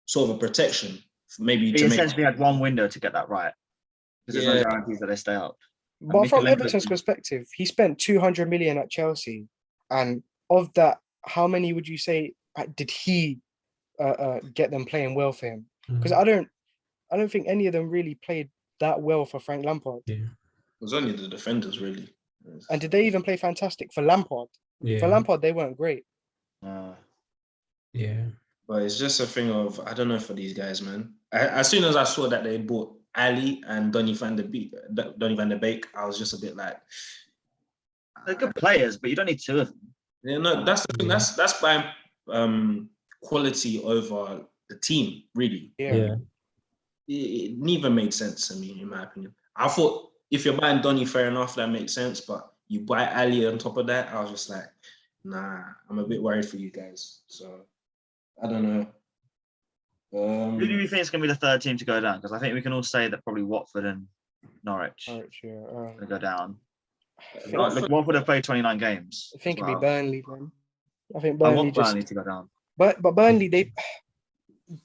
sort of a protection. Maybe he essentially had one window to get that right, because there's no guarantees that they stay up. But from Everton's perspective, he spent 200 million at Chelsea, and of that, how many would you say did he get them playing well for him? Because I don't think any of them really played that well for Frank Lampard. It was only the defenders, really. And did they even play fantastic for Lampard? For Lampard, they weren't great. But it's just a thing of, I don't know for these guys, man. As soon as I saw that they bought Ali and Donny van der Beek, I was just a bit like, They're good players, but you don't need two of them. yeah, no, that's the thing. That's by quality over the team, really. Yeah. It neither made sense to me, in my opinion. I thought if you're buying Donny, fair enough, that makes sense. But you buy Ali on top of that, I was just like, nah, I'm a bit worried for you guys. So I don't know. Who do you think is going to be the third team to go down? Because I think we can all say that probably Watford and Norwich Yeah. going to go down. I think, Watford have played 29 games. I think as it'd be well. Burnley, man. I think I Burnley want Burnley to go down. But Burnley, they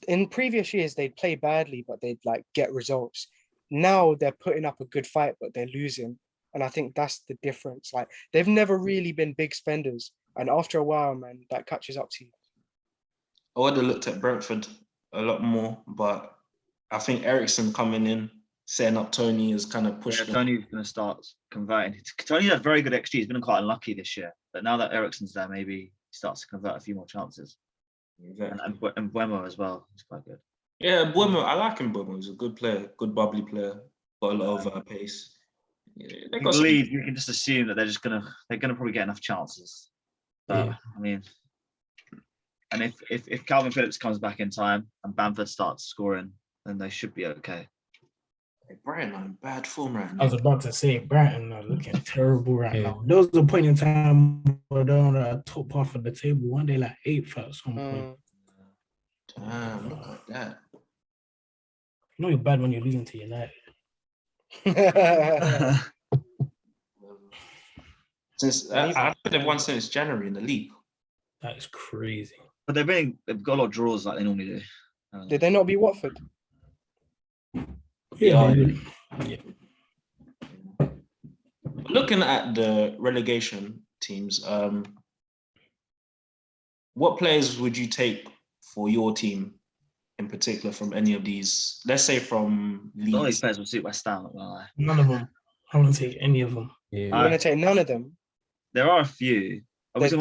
in previous years they'd play badly, but they'd like get results. Now they're putting up a good fight, but they're losing, and I think that's the difference. Like they've never really been big spenders, and after a while, man, that catches up to you. I would have looked at Brentford a lot more, but I think Ericsson coming in, setting up Tony has kind of pushed them. Tony's going to start converting. Tony had very good XG. He's been quite unlucky this year, but now that Ericsson's there, maybe he starts to convert a few more chances. Exactly. And Buemo as well. He's quite good. Yeah, Buemo, I like him. Buemo, he's a good player, good bubbly player, got a lot of pace. Yeah, I believe you can just assume that they're gonna probably get enough chances. But, I mean, and if Calvin Phillips comes back in time and Bamford starts scoring, then they should be okay. Brighton are in bad form right now. I was about to say Brighton are looking terrible right now. There was a point in time where they're on the top half of the table. One day, like 8th at some point. Damn, look at that. You know you're bad when you're losing to United. Since I think they've won since January in the league. That is crazy. But they've got a lot of draws like they normally do. Did they not beat Watford? Yeah. Looking at the relegation teams, what players would you take for your team in particular from any of these? Let's say from All these Leeds. players will suit West Ham. None of them. I wouldn't take any of them. You want to take none of them? There are a few. There's a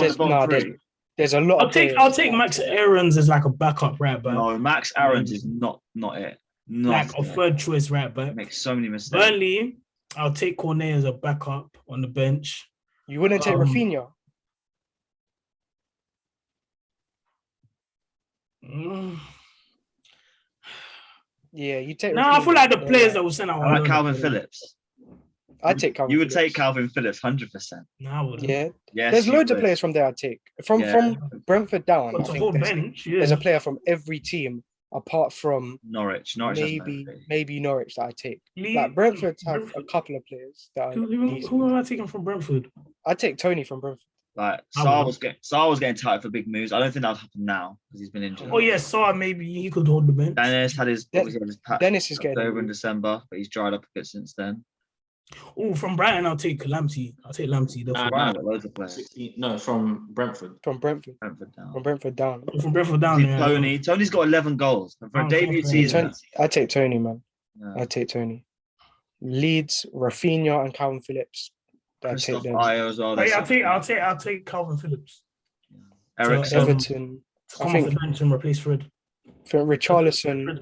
lot of players. I'll take Max Aarons as like a backup right back. No, Max Aarons is not it. Like a third choice right back. Makes so many mistakes. Burnley, I'll take Cornet as a backup on the bench. You wouldn't take Rafinha? Yeah, you take. No, Rafinha. I feel like the players that will send out. I like Calvin Phillips. I'd take Calvin. You would Phillips. take Calvin Phillips 100%. No, I wouldn't. Yeah. Yes, There's loads would. of players from there I'd take. From Brentford down. But I the think whole there's, bench, there's a player from every team apart from Norwich. maybe Norwich that I take. Leeds, Like Brentford have a couple of players that are who am I taking from Brentford? I'd take Tony from Brentford. Like Sarr was getting tight for big moves. I don't think that'll happen now because he's been injured. Oh yeah, Sarr maybe he could hold the bench. Dennis had his patch Dennis is getting over in December, but he's dried up a bit since then. Oh, from Brighton, I'll take Lamptey. Brighton got loads of players. 16, no, from Brentford. From Brentford. Down. From Brentford down. From Brentford down. Yeah. Tony's got 11 goals for a debut season. I'd take Tony, man. Yeah. I'd take Tony. Leeds, Rafinha, and Calvin Phillips. I'd take them. As well. I'll take Calvin Phillips. Ericsson. Everton. Come off the bench and replace Fred. Richarlison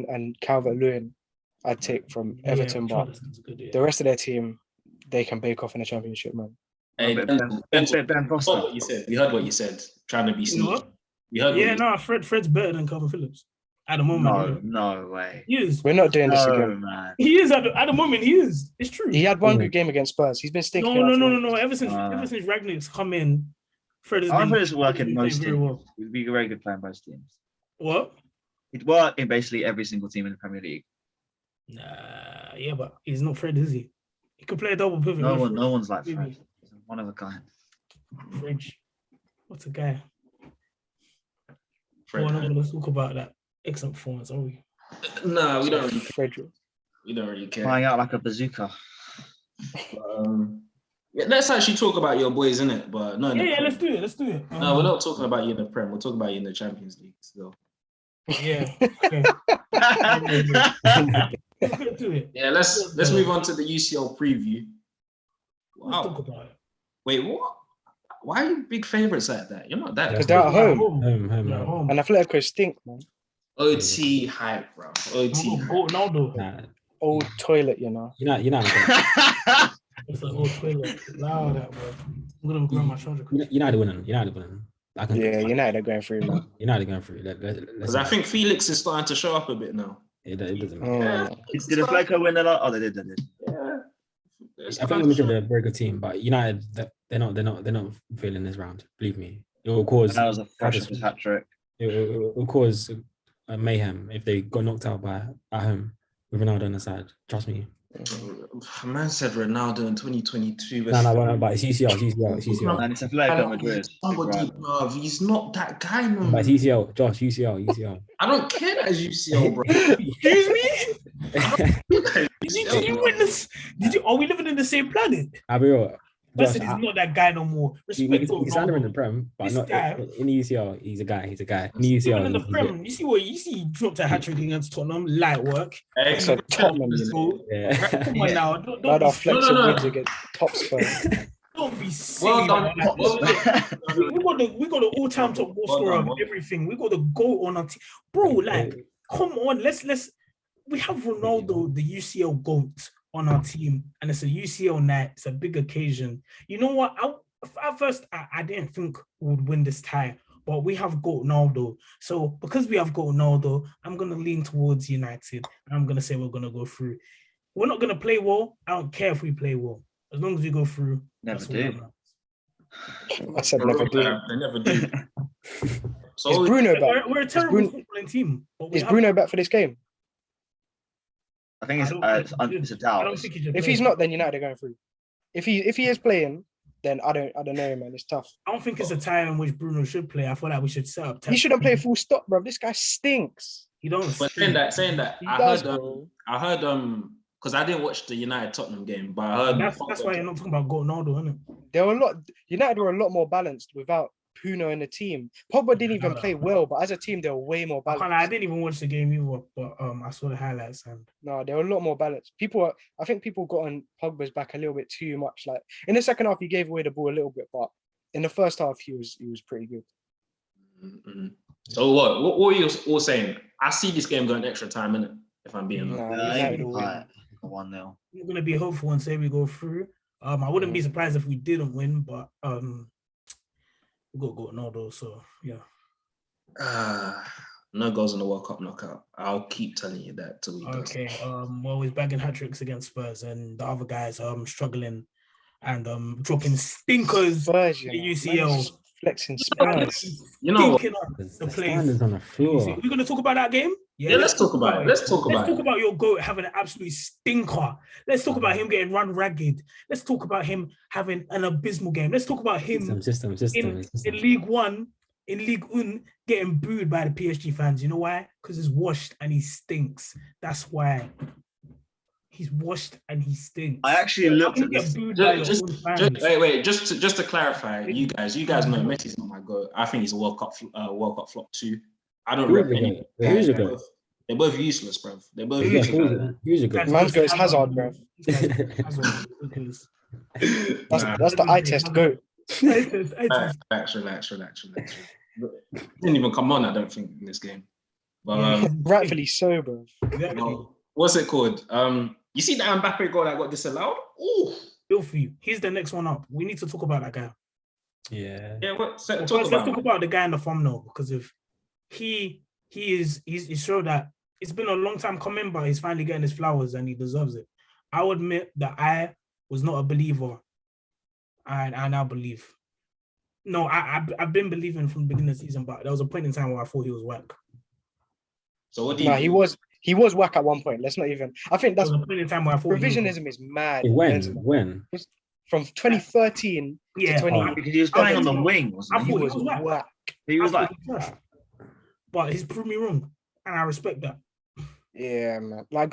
and Calvert-Lewin I'd take from Everton, but the rest of their team, they can bake off in the Championship, man. Hey, Ben Foster. What you said. You heard what you said. Trying to be sneaky. Fred's better than Calvin Phillips at the moment. No way. He is. We're not doing this again. Man. He is at the moment. He is. It's true. He had one good game against Spurs. He's been stinking. No. Ever since Ragnick's come in, Fred has been. Fred working most teams. Well. He'd be a very good player in most teams. What? He'd work in basically every single team in the Premier League. Nah, yeah, but he's not Fred, is he? He could play a double pivot. No one's like Fred. He's one of a kind. Fridge. What's a guy? Fred. Well, let's talk about that excellent performance, are we? No, we don't really Frederick. We don't really care. Flying out like a bazooka. Let's actually talk about your boys, innit? But no. Yeah, let's do it. No, we're not talking about you in the Prem. We're talking about you in the Champions League still. Yeah. Okay. Let's get to it. Yeah, let's move on to the UCL preview. Wow. Let's talk about it. Wait, what? Why are you big favourites like that? You're not that. Because they're at home. Home. And Atletico stink, man. OT hype, bro. OT I'm hype. gonna go Ronaldo. Nah, Old toilet, you know. you're not It's an old toilet. Loud that, bro. I'm gonna grab my charger. You're not winning. You're not winning. Yeah, United are going through, man. You're not going through. Because I think Felix is starting to show up a bit now. it doesn't matter. Mm. Did Atletico win the last? Oh, they did. Yeah. I think Madrid are a very good team, but United they're not failing this round. Believe me, it will cause. That was a fresh off his hat trick. It will cause mayhem if they got knocked out at home with Ronaldo on the side. Trust me. Man said Ronaldo in 2022. No, but it's UCL. And it's Atletico Madrid. Somebody, bro, he's not that guy, no. But it's UCL, Josh, UCL. I don't care that it's UCL, bro. Excuse me? Did you witness? Are we living in the same planet? I'll be real. Person is not that guy no more. Respect to He's under in the Prem, but This not guy- in the UCL. He's a guy. In the Even UCL, in the he's Prem, you see he dropped a hat trick against Tottenham, light work. So Tottenham, you know. yeah. Come on now, Not don't our be, flexible no. wins against top Spurs. don't be silly. Well done. man. Like, we got the all-time top goal Well scorer done, of everything. We got the goal on our team, bro. Like, come on, let's. We have Ronaldo, the UCL GOAT, on our team, and it's a UCL night. It's a big occasion. You know what? At first, I didn't think we would win this tie, but we have got Ronaldo. So because we have got Ronaldo, I'm gonna lean towards United. And I'm gonna say we're gonna go through. We're not gonna play well. I don't care if we play well, as long as we go through. Never that's do. all I said never do. They never do. Is So Bruno We're, back? we're a terrible footballing team. But we Is have- Bruno back for this game? I think it's a I doubt. don't think he should If play. he's not, then United are going through. If he is playing, then I don't know, man. It's tough. I don't think it's a time in which Bruno should play. I feel like we should set up. He shouldn't play full stop, bro. This guy stinks. He don't. but saying that, He I does, heard bro. because I didn't watch the United Tottenham game, but I heard That's why you're not talking about Ronaldo, isn't it? There were United were a lot more balanced without Puno in the team. Pogba didn't even play well, but as a team, they were way more I can't lie, I balanced. didn't even watch the game either, but I saw the highlights and No, they were a lot more balanced. I think people got on Pogba's back a little bit too much. Like in the second half, he gave away the ball a little bit, but in the first half, he was pretty good. Mm-hmm. So what were you all saying? I see this game going extra time, innit? If I'm being honest. Nah, United will win. 1-0. we're gonna be hopeful and say we go through. I wouldn't be surprised if we didn't win, but we got Ronaldo, so yeah. No goals in the World Cup knockout. I'll keep telling you that till we Okay. Well, he's bagging hat tricks against Spurs, and the other guys struggling and dropping stinkers. Spurs, you the know, UCL. man, just flexing Spurs. You know what? Stinking up The the place. standards on the floor. We're gonna talk about that game. Yeah, let's talk about it. Let's talk about it. your goat having an absolute stinker. Let's talk about him getting run ragged. Let's talk about him having an abysmal game. Let's talk about him System. in League One, in League One, getting booed by the PSG fans. You know why? Because he's washed and he stinks. That's why. He's washed and he stinks. I actually looked at this. Just to clarify, you guys know Messi's not my goal. I think he's a World Cup flop too. I don't rep any. Who's your goat? They're both useless, bro. They're both useless. Who's your goat? Man's goat is Hazard, bro. That's the eye test goat. Relax. Didn't even come on, I don't think, in this game. But Rightfully so, bro. well, what's it called? You see that Mbappe goal that got disallowed? Ooh. Filthy. He's the next one up. We need to talk about that guy. Yeah. Yeah, Let's talk about the guy in the thumbnail, because if he's showed that it's been a long time coming, but he's finally getting his flowers and he deserves it. I'll admit that I was not a believer, and I now believe. No, I've been believing from the beginning of the season, but there was a point in time where I thought he was whack. So what do you? Nah, he was whack at one point. Let's not even. I think There that's was a point in time where I thought revisionism is mad. When? From 2013 Yeah, to 20. Because he was playing on the wing, wasn't I he? thought He he was was whack. He was like, but he's proved me wrong, and I respect that. Yeah, man. Like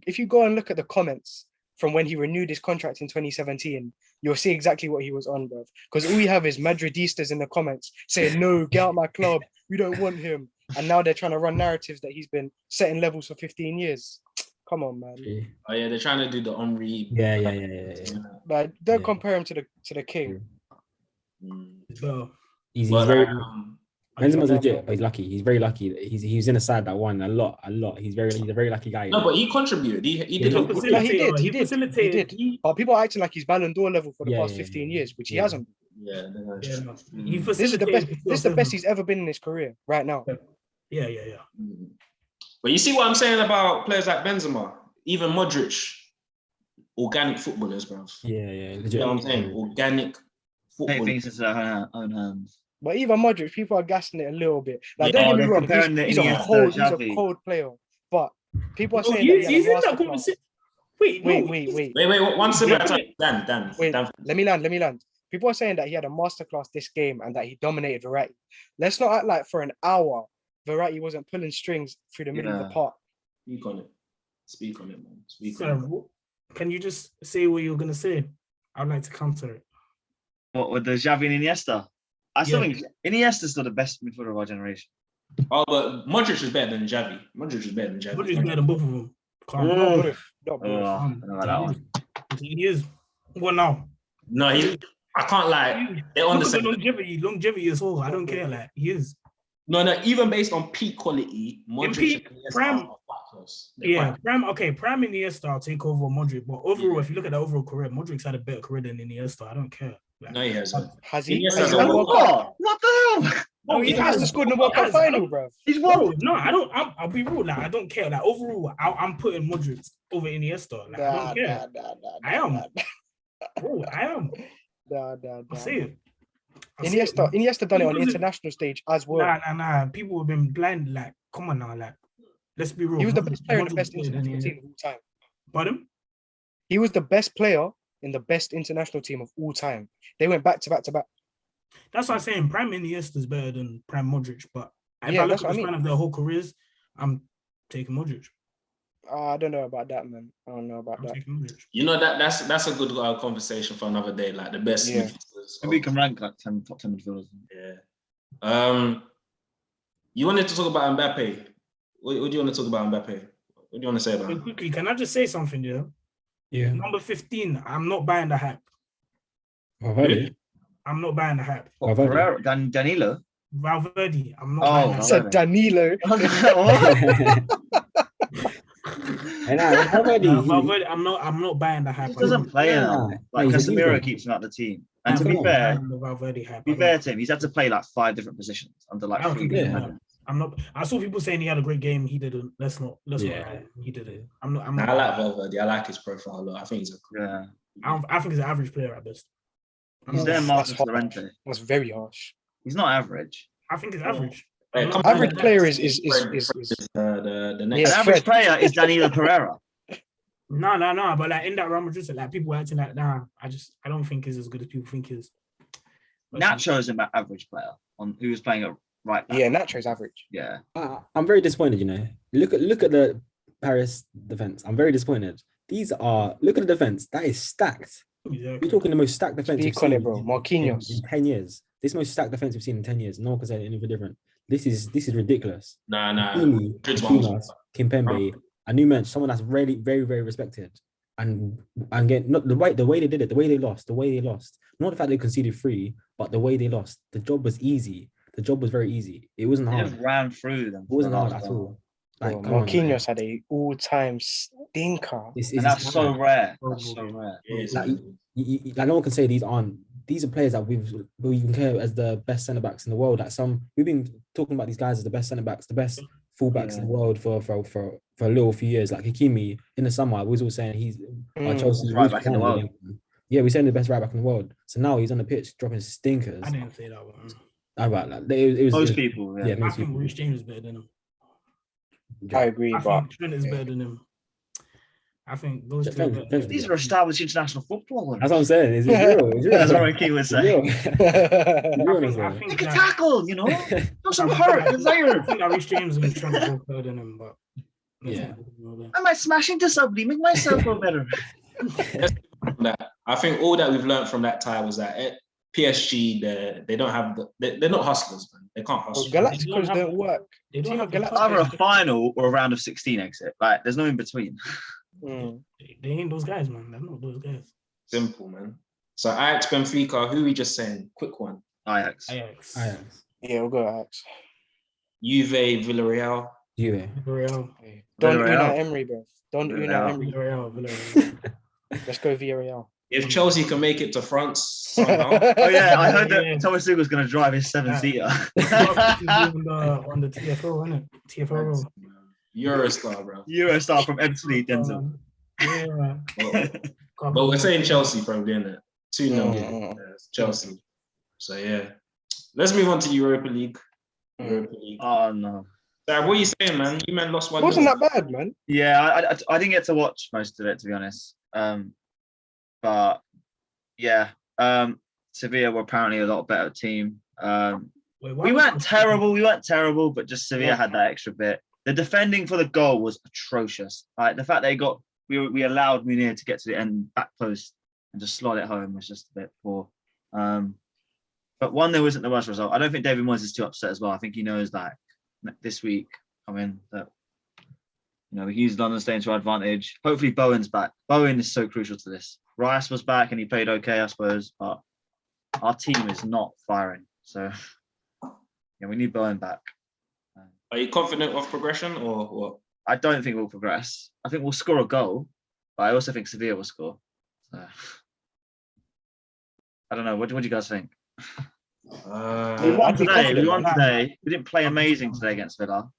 if you go and look at the comments from when he renewed his contract in 2017, you'll see exactly what he was on, bro. Because all you have is Madridistas in the comments saying, "No, get out my club. We don't want him." And now they're trying to run narratives that he's been setting levels for 15 years. Come on, man. Oh yeah, they're trying to do the Henri. Yeah. But don't compare him to the king. Mm. So He's But, very. Benzema's legit, but he's lucky. He's very lucky. He was in a side that won a lot. He's a very lucky guy. No, but he contributed. He Yeah, did. no, a- Yeah, he did. He He did. He facilitated. did. But people are acting like he's Ballon d'Or level for the past 15 years, which he Yeah. hasn't. Yeah, no, Yeah, no. He Mm. This is the facilitated. best. This is the best he's ever been in his career right now. Yeah. Mm. But you see what I'm saying about players like Benzema, even Modric, organic footballers, bro. Yeah, legit. You know what I'm saying? Organic Take footballers. things into their own hands. But even Modric, people are gassing it a little bit. Like, Yeah. don't Oh, get me they're wrong, comparing the he's a Iniesta, he's a Xavi. cold player. But people are No, saying that he's he in had a that masterclass. conversation. Wait, Wait, one second at a time. Dan. Wait, let me land. People are saying that he had a masterclass this game and that he dominated Verratti. Let's not act like for an hour Verratti wasn't pulling strings through the middle of the Yeah. park. Speak on it, man. Speak Sir, on it. can you just say what you're gonna say? I'd like to counter it. What with the Xavi and Iniesta? I still Yeah. think Iniesta's still the best midfielder of our generation. Oh, but Modric is better than Xavi. Modric is better than both of them. Calm Oh. down. Not Oh, both. I don't know about that one. He is. What now? No, I can't lie. They're on the Look at same. the longevity as well. I don't care. Like he is. No, even based on peak quality, Modric peak, and Iniesta Prem- are quite close. They're Yeah, quite- Prem Iniesta will take over Modric, but overall, Yeah. if you look at the overall career, Modric's had a better career than Iniesta. I don't care. Like, No, he hasn't. Has he? Iniesta He's has a won World World Cup. What the hell? No, he hasn't scored in the World Cup final, bro. He's bro, won. no, I don't. I'll be real. Like I don't care. Like overall, I'm putting Modric over Iniesta. Like I don't care. I am. Bro, I am. I'll say it. I'll say it. Iniesta done it on the Because international stage as well. Nah. People have been blind. Like, come on now. Like, let's be real. He was the Modric- best player in the Modric best played than international Iniesta. team of all time. Pardon? He was the best player in the best international team of all time. They went back to back to back. That's what I'm saying. Prime Iniesta is better than Prime Modric, but if Yeah, I look that's at what the I span of their whole careers, I'm taking Modric. I don't know about that, man. I don't know about I'm that. taking Modric. You know that's a good conversation for another day. Like the best Yeah. midfielders. Maybe we can rank like top 10 midfielders. Yeah. You wanted to talk about Mbappe. What do you want to talk about Mbappe? What do you want to say about Real him? quickly, can I just say something, yeah? Yeah. Number 15, I'm not buying the hype. Valverde. I'm not buying the hype. What, Valverde. Pereira, Danilo? Valverde, I'm not Oh, buying the I hype. said Danilo. What? And Valverde, Valverde, I'm not buying the hype. He doesn't play Yeah, enough. no, Like he's a Casemiro diva. keeps him out the team. And to I'm be not fair, buying the Valverde hype. to him, he's had to play like 5 different positions under like I don't 3 think different Yeah. managers. I'm not. I saw people saying he had a great game. He didn't. Let's not. Yeah. lie. He didn't. I'm not. I like Valverde. I like his profile a lot. I think he's a Yeah. I think he's an average player at best. He's there, That's Marcus harsh. Llorente. That's very harsh. He's not average. I think he's average. Hey, come Average on. player is the Yeah, next. An average Fred. player is Danilo Pereira. No. But like in that Real Madrid, like people acting like I don't think he's as good as people think he is. Nacho is an average player on who was playing at right back. Yeah, Nacho's average. Yeah. I'm very disappointed, you know. Look at the Paris defense. I'm very disappointed. Look at the defense. That is stacked. Exactly. We're talking the most stacked defense we've Speak on seen it, bro. in Marquinhos. 10 years. This most stacked defense we've seen in 10 years. No one can say anything different. This is ridiculous. Nah. Hakimi, Madrid's one was- Marquinhos, Kimpembe, a new man, someone that's really very, very respected. And get not the way they did it, the way they lost. Not the fact they conceded 3, but the way they lost. The job was easy. The job was very easy. It wasn't He hard. just ran through them. It wasn't for the hard last at goal. all. Like, Bro, come on, man. Marquinhos had a all-time stinker. And that's so rare. That's so rare. Yes. Like, like no one can say these are players that we can care as the best centre backs in the world. Like we've been talking about these guys as the best centre backs, the best fullbacks in the world for a little few years. Like Hakimi in the summer, we was all saying he's Chelsea right back in the world. Yeah, we're saying the best right back in the world. So now he's on the pitch dropping stinkers. I didn't say that one. It was Most people, yeah. Yeah, I most think people. Reece James is better than him. I agree, I but think Trent is better than him. I think those two. Trent- are better. Trent's These are established international footballers. That's what I'm saying. It's real. It's real. That's what Ricky would It's say. real. It's real as I well. think Take a that- tackle, you know? Do some I hurt, think desire. that Reece James and Trent are both better than him, but Yeah. I might smash into somebody, make myself feel better. I think all that we've learned from that tie was that at PSG, they don't have they're not hustlers, man. They can't hustle. Galacticos don't work. They don't have Galacticos- the Either a final or a round of 16 exit. Like, there's no in between. They ain't those guys, man. They're not those guys. Simple, man. So Ajax, Benfica, who we just saying? Quick one. Ajax. Ajax. Yeah, we'll go Ajax. Juve, Villarreal. You. Villarreal. Hey, Don Villarreal. Unai Emery, bro. Don Unai Villarreal. Emery. Villarreal. Let's go Villarreal. If Chelsea can make it to France somehow, Oh yeah, I heard that Yeah. Thomas Tuchel's going to drive his 7-seater. on the TFO, isn't it? TFO. Eurostar, bro. Eurostar from Epsley, Denzel. Yeah. But we're saying Chelsea probably, isn't it? 2-0. It's Chelsea. So yeah. Let's move on to Europa League. Europa League. Oh no. Sarah, what are you saying, man? You man lost 1-0. It wasn't that bad, man. Yeah, I didn't get to watch most of it, to be honest. But yeah, Sevilla were apparently a lot better team. We weren't terrible, but just Sevilla had that extra bit. The defending for the goal was atrocious. Like the fact they we allowed Munir to get to the end back post and just slot it home was just a bit poor. But 1-0 isn't the worst result. I don't think David Moyes is too upset as well. I think he knows that this week coming that we can use London staying to our advantage. Hopefully Bowen's back. Bowen is so crucial to this. Rice was back and he played okay, I suppose, but our team is not firing. So yeah, we need Bowen back. Are you confident of progression or what? I don't think we'll progress. I think we'll score a goal, but I also think Sevilla will score. So, I don't know. What do you guys think? We won today. We didn't play amazing today against Villa.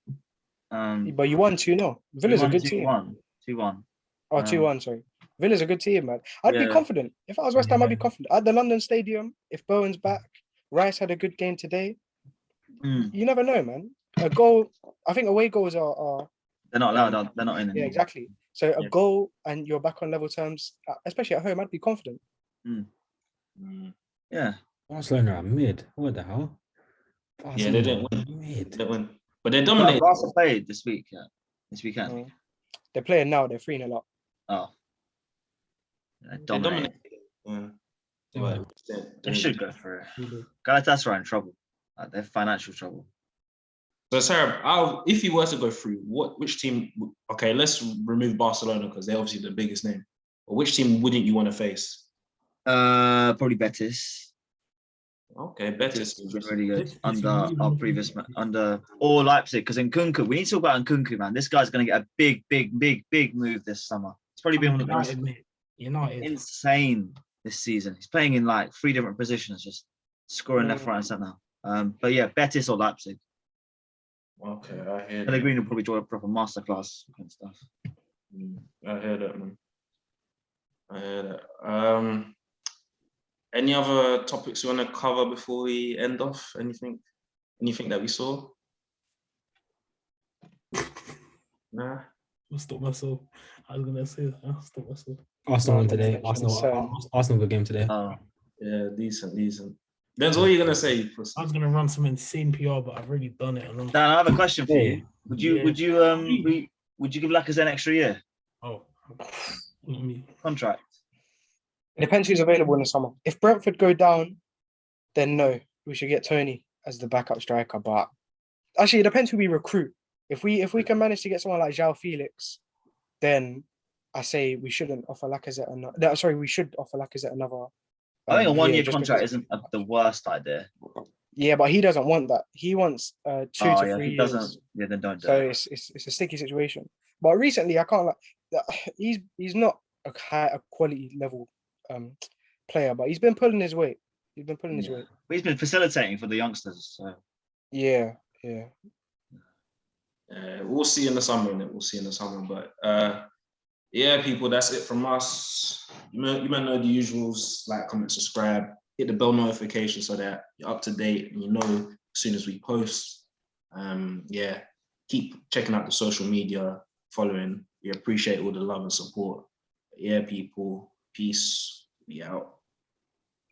But you won 2-0. Villa's a good team. 2-1. Oh, 2-1, sorry. Villa's a good team, man. I'd be confident. If I was West Ham, I'd be confident. At the London Stadium, if Bowen's back, Rice had a good game today. You never know, man. A goal, I think away goals are they're not allowed. They're not in anymore. Yeah, exactly. So a goal and you're back on level terms, especially at home, I'd be confident. Yeah. Barcelona are mid. What the hell? Yeah, they didn't win. They didn't win. But they dominated. Barca played this week, this weekend. They're playing now, they're 3-0 up. Oh. They dominated. Yeah. They should go for it. Galatasaray are in trouble. They're financial trouble. So Sarah, if you were to go through, which team? Okay, let's remove Barcelona because they're obviously the biggest name. But which team wouldn't you want to face? Probably Betis. Okay, Betis has been really good under our previous or Leipzig. Because Nkunku, we need to talk about Nkunku, man. This guy's going to get a big move this summer. It's probably been one of the most insane this season. He's playing in like 3 different positions, just scoring left, right, and centre. But yeah, Betis or Leipzig. Okay, I hear. Pellegrini will probably draw a proper masterclass and stuff. I hear that, man. I hear that. Any other topics you want to cover before we end off? Anything that we saw? Nah. I'll stop myself. I was gonna say that. I'll stop myself. Arsenal won today. Arsenal good game today. Yeah, decent. Denzel, what are you gonna say? I was gonna run some insane PR, but I've already done it. Dan, I have a question for you. Would you give Lacazette an extra year? Oh, contract. It depends who's available in the summer. If Brentford go down, then no, we should get Tony as the backup striker. But actually, it depends who we recruit. If we can manage to get someone like João Felix, then I say we shouldn't offer Lacazette. Sorry, we should offer Lacazette another. I think a 1-year contract isn't the worst idea. Yeah, but he doesn't want that. He wants 2 to 3 years. Doesn't. Yeah, then don't do it. So it's a sticky situation. But recently, I can't he's not a quality level player, but he's been pulling his weight. But he's been facilitating for the youngsters. So. Yeah. We'll see in the summer, But yeah, people, that's it from us. You might know the usuals: like, comment, subscribe, hit the bell notification so that you're up to date and you know as soon as we post. Keep checking out the social media, following. We appreciate all the love and support. Yeah, people, peace. We out.